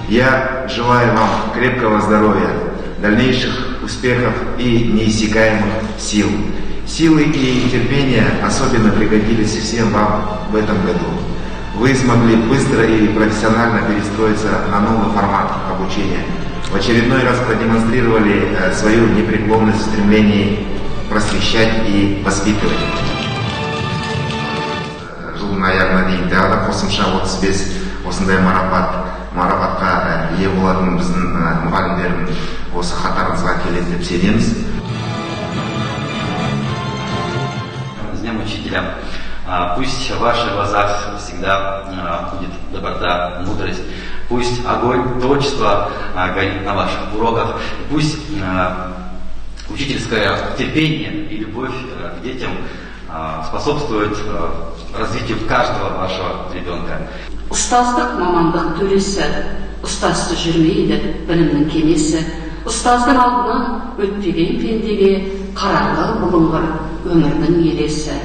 Я желаю вам крепкого здоровья, дальнейших успехов и неиссякаемых сил. Силы и терпение особенно пригодились всем вам в этом году. Вы смогли быстро и профессионально перестроиться на новый формат обучения. В очередной раз продемонстрировали свою непреклонность в стремлении просвещать и воспитывать. Жылдың аяғына дейін тағы да қосымша 35 осындай марапатқа ие болатын біздің мұғалімдеріміз осы қатарыңызға келеді деп сенеміз. С Днем Учителя. Пусть в ваших глазах всегда будет доброта, мудрость. Пусть огонь творчества горит на ваших уроках. Пусть учительское терпение и любовь к детям способствует развитию каждого вашего ребенка. Ұстаздық мамандық төресі, ұстазсыз жүрмейді білімнің кемесі. Ұстаздың алдынан өтпеген пендеге қараңғы бұлыңғыр өмірдің елесі.